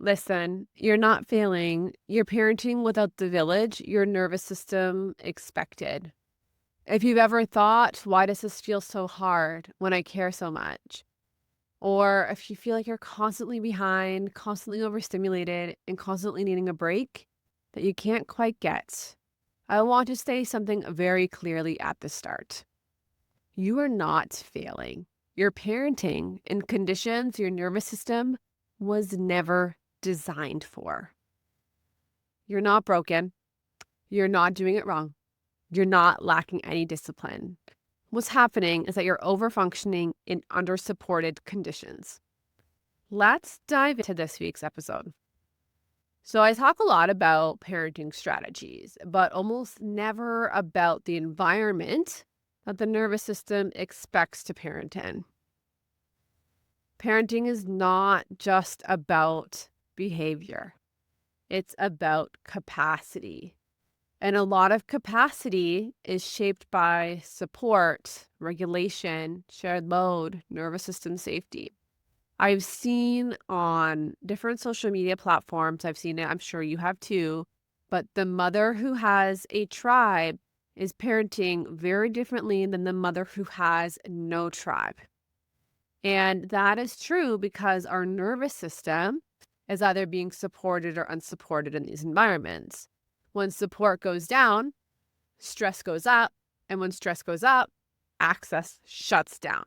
Listen, you're not failing. You're parenting without the village your nervous system expected. If you've ever thought, why does this feel so hard when I care so much? Or if you feel like you're constantly behind, constantly overstimulated, and constantly needing a break that you can't quite get, I want to say something very clearly at the start. You are not failing. You're parenting in conditions your nervous system was never designed for. You're not broken. You're not doing it wrong. You're not lacking any discipline. What's happening is that you're overfunctioning in undersupported conditions. Let's dive into this week's episode. So, I talk a lot about parenting strategies, but almost never about the environment that the nervous system expects to parent in. Parenting is not just about behavior, it's about capacity. And a lot of capacity is shaped by support, regulation, shared load, nervous system safety. I've seen on different social media platforms, I've seen it, I'm sure you have too, but the mother who has a tribe is parenting very differently than the mother who has no tribe. And that is true because our nervous system is either being supported or unsupported in these environments. When support goes down, stress goes up. And when stress goes up, access shuts down.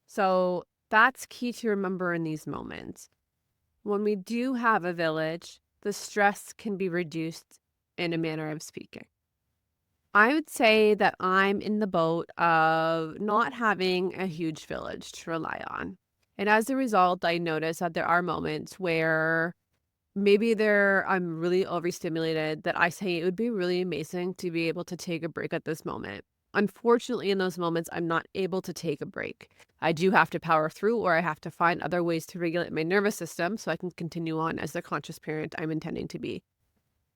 So that's key to remember in these moments. When we do have a village, the stress can be reduced in a manner of speaking. I would say that I'm in the boat of not having a huge village to rely on. And as a result, I notice that there are moments where maybe I'm really overstimulated that I say it would be really amazing to be able to take a break at this moment. Unfortunately, in those moments, I'm not able to take a break. I do have to power through, or I have to find other ways to regulate my nervous system so I can continue on as the conscious parent I'm intending to be.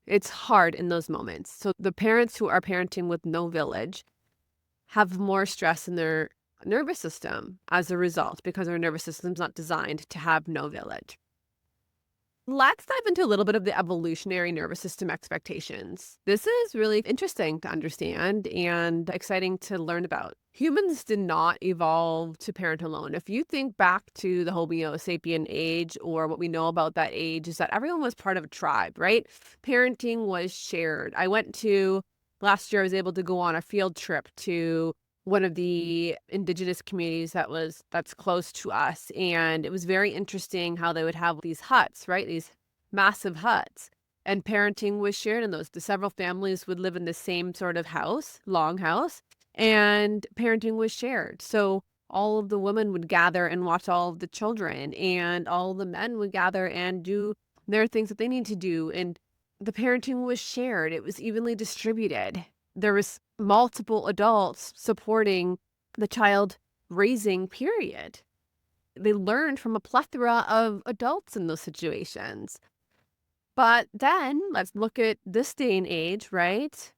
It's hard in those moments. So the parents who are parenting with no village have more stress in their nervous system as a result because our nervous system's not designed to have no village. Let's dive into a little bit of the evolutionary nervous system expectations. This is really interesting to understand and exciting to learn about. Humans did not evolve to parent alone. If you think back to the Homo sapien age, or what we know about that age, is that everyone was part of a tribe, right? Parenting was shared. Last year, I was able to go on a field trip to one of the indigenous communities that's close to us. And it was very interesting how they would have these huts, right? These massive huts. And parenting was shared in those. The several families would live in the same sort of house, long house, and parenting was shared. So all of the women would gather and watch all of the children, and all of the men would gather and do their things that they need to do. And the parenting was shared. It was evenly distributed. There was multiple adults supporting the child raising period. They learned from a plethora of adults in those situations. But then let's look at this day and age, right?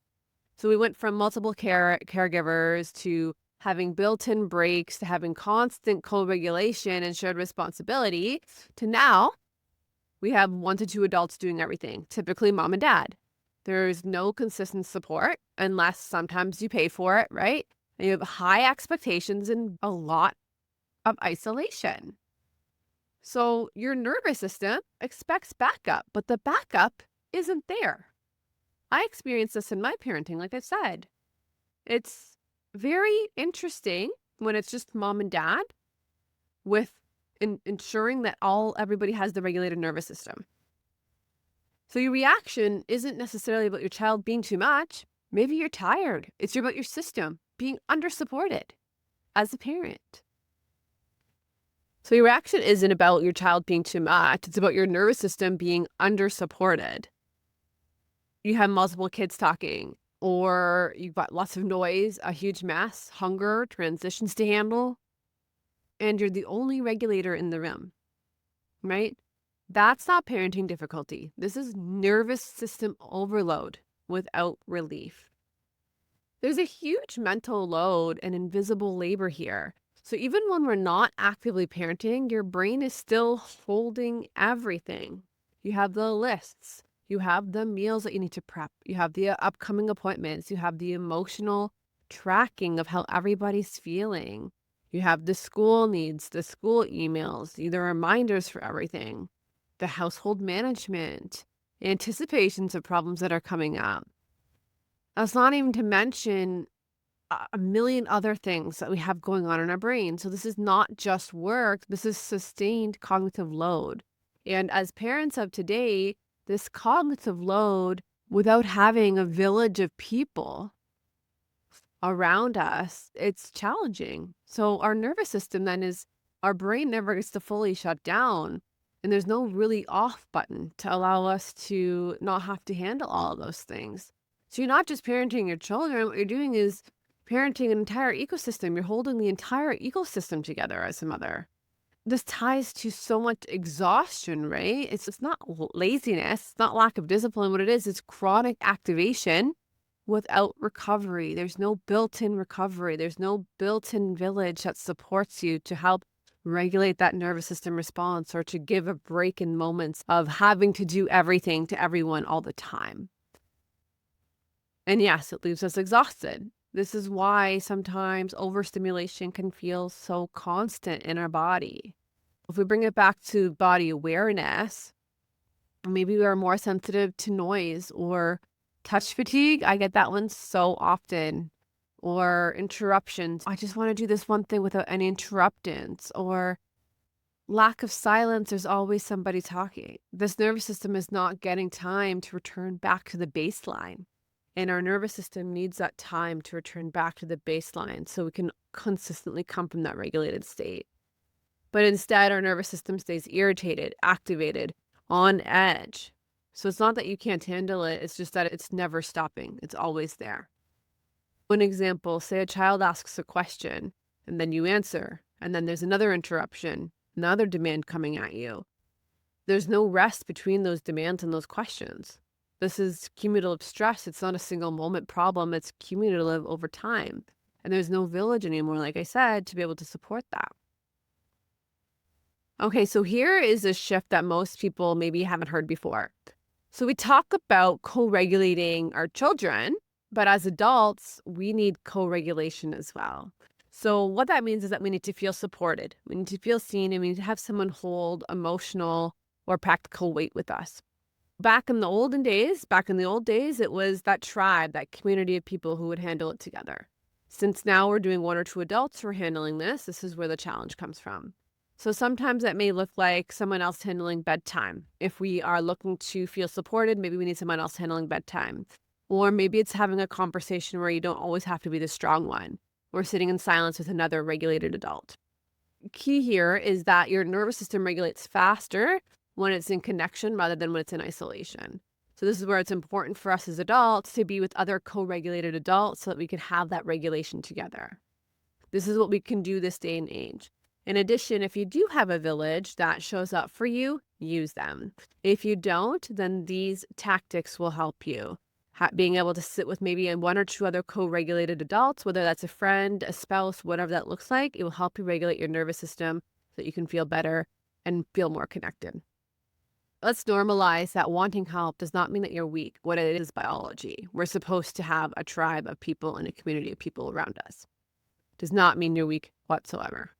So we went from multiple caregivers to having built-in breaks to having constant co-regulation and shared responsibility to now we have 1 to 2 adults doing everything, typically mom and dad. There's no consistent support unless sometimes you pay for it, right? And you have high expectations and a lot of isolation. So your nervous system expects backup, but the backup isn't there. I experienced this in my parenting, like I said. It's very interesting when it's just mom and dad with ensuring that everybody has the regulated nervous system. So your reaction isn't necessarily about your child being too much. Maybe you're tired. It's about your system being undersupported as a parent. So your reaction isn't about your child being too much. It's about your nervous system being undersupported. You have multiple kids talking, or you've got lots of noise, a huge mess, hunger, transitions to handle, and you're the only regulator in the room, right? That's not parenting difficulty. This is nervous system overload without relief. There's a huge mental load and invisible labor here. So even when we're not actively parenting, your brain is still holding everything. You have the lists. You have the meals that you need to prep. You have the upcoming appointments. You have the emotional tracking of how everybody's feeling. You have the school needs, the school emails, the reminders for everything, the household management, anticipations of problems that are coming up. That's not even to mention a million other things that we have going on in our brain. So this is not just work, this is sustained cognitive load. And as parents of today, this cognitive load, without having a village of people around us, it's challenging. So our nervous system then is, our brain never gets to fully shut down. And there's no really off button to allow us to not have to handle all of those things. So you're not just parenting your children, what you're doing is parenting an entire ecosystem. You're holding the entire ecosystem together as a mother. This ties to so much exhaustion, right? It's not laziness, it's not lack of discipline. What it is, it's chronic activation without recovery. There's no built-in recovery. There's no built-in village that supports you to help regulate that nervous system response or to give a break in moments of having to do everything to everyone all the time. And yes, it leaves us exhausted. This is why sometimes overstimulation can feel so constant in our body. If we bring it back to body awareness, maybe we are more sensitive to noise or touch fatigue. I get that one so often. Or interruptions. I just want to do this one thing without any interruptions. Or lack of silence. There's always somebody talking. This nervous system is not getting time to return back to the baseline. And our nervous system needs that time to return back to the baseline so we can consistently come from that regulated state. But instead, our nervous system stays irritated, activated, on edge. So it's not that you can't handle it, it's just that it's never stopping. It's always there. One example, say a child asks a question and then you answer, and then there's another interruption, another demand coming at you. There's no rest between those demands and those questions. This is cumulative stress. It's not a single moment problem. It's cumulative over time. And there's no village anymore, like I said, to be able to support that. Okay, so here is a shift that most people maybe haven't heard before. So we talk about co-regulating our children, but as adults, we need co-regulation as well. So what that means is that we need to feel supported. We need to feel seen, and we need to have someone hold emotional or practical weight with us. Back in the old days, it was that tribe, that community of people who would handle it together. Since now we're doing one or two adults who are handling this, this is where the challenge comes from. So sometimes that may look like someone else handling bedtime. If we are looking to feel supported, maybe we need someone else handling bedtime. Or maybe it's having a conversation where you don't always have to be the strong one, or sitting in silence with another regulated adult. Key here is that your nervous system regulates faster when it's in connection rather than when it's in isolation. So this is where it's important for us as adults to be with other co-regulated adults so that we can have that regulation together. This is what we can do this day and age. In addition, if you do have a village that shows up for you, use them. If you don't, then these tactics will help you. Being able to sit with maybe one or two other co-regulated adults, whether that's a friend, a spouse, whatever that looks like, it will help you regulate your nervous system so that you can feel better and feel more connected. Let's normalize that wanting help does not mean that you're weak. What it is biology. We're supposed to have a tribe of people and a community of people around us. Does not mean you're weak whatsoever.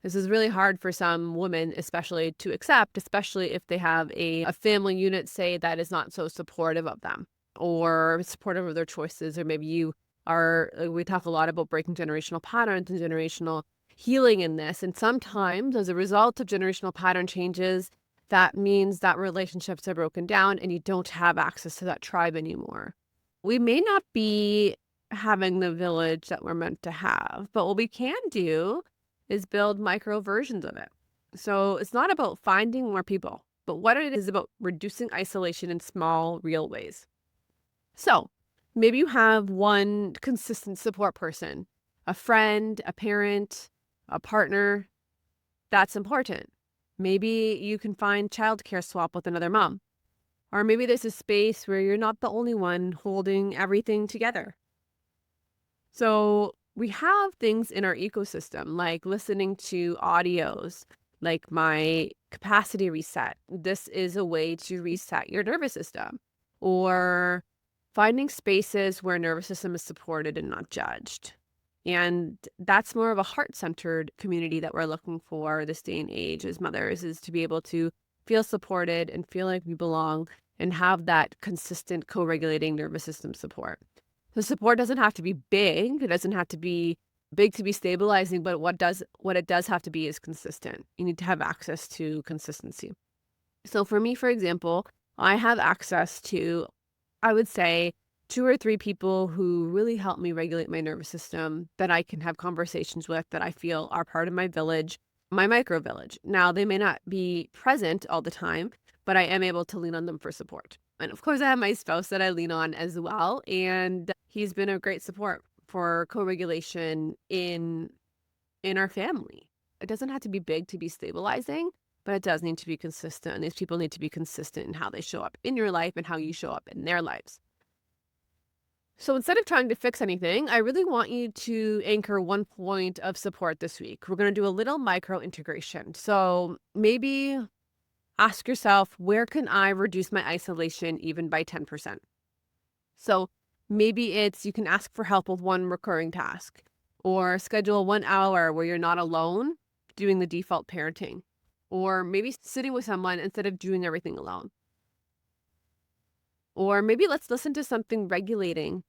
This is really hard for some women, especially to accept, especially if they have a family unit, say, that is not so supportive of them or supportive of their choices. Or maybe we talk a lot about breaking generational patterns and generational healing in this. And sometimes as a result of generational pattern changes, that means that relationships are broken down and you don't have access to that tribe anymore. We may not be having the village that we're meant to have, but what we can do is build micro versions of it. So it's not about finding more people, but what it is about reducing isolation in small, real ways. So maybe you have one consistent support person, a friend, a parent, a partner. That's important. Maybe you can find childcare swap with another mom. Or maybe there's a space where you're not the only one holding everything together. So we have things in our ecosystem like listening to audios, like my capacity reset. This is a way to reset your nervous system, or finding spaces where nervous system is supported and not judged. And that's more of a heart-centered community that we're looking for this day and age as mothers, is to be able to feel supported and feel like we belong and have that consistent co-regulating nervous system support. The support doesn't have to be big. It doesn't have to be big to be stabilizing, but what it does have to be is consistent. You need to have access to consistency. So for me, for example, I have access to, I would say, 2 or 3 people who really help me regulate my nervous system, that I can have conversations with, that I feel are part of my village, my micro village. Now, they may not be present all the time, but I am able to lean on them for support. And of course, I have my spouse that I lean on as well, and he's been a great support for co-regulation in our family. It doesn't have to be big to be stabilizing, but it does need to be consistent. And these people need to be consistent in how they show up in your life and how you show up in their lives. So instead of trying to fix anything, I really want you to anchor one point of support this week. We're going to do a little micro integration. So maybe ask yourself, where can I reduce my isolation even by 10%? So maybe it's, you can ask for help with one recurring task, or schedule 1 hour where you're not alone doing the default parenting, or maybe sitting with someone instead of doing everything alone. Or maybe let's listen to something regulating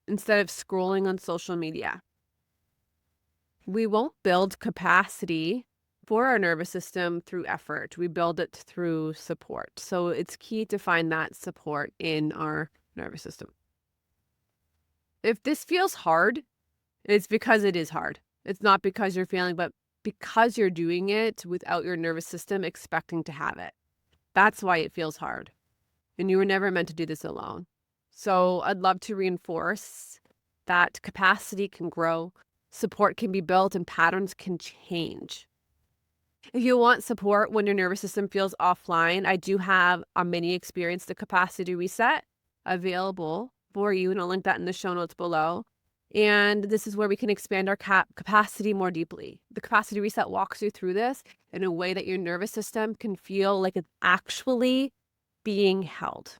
instead of scrolling on social media. We won't build capacity for our nervous system through effort. We build it through support. So it's key to find that support in our nervous system. If this feels hard, it's because it is hard. It's not because you're failing, but because you're doing it without your nervous system expecting to have it. That's why it feels hard. And you were never meant to do this alone. So I'd love to reinforce that capacity can grow, support can be built, and patterns can change. If you want support when your nervous system feels offline, I do have a mini experience, the capacity reset, available for you. And I'll link that in the show notes below. And this is where we can expand our capacity more deeply. The capacity reset walks you through this in a way that your nervous system can feel like it's actually being held.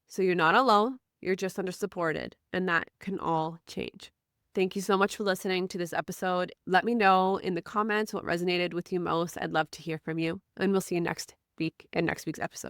So you're not alone, you're just under supported, and that can all change. Thank you so much for listening to this episode. Let me know in the comments what resonated with you most. I'd love to hear from you, and we'll see you next week in next week's episode.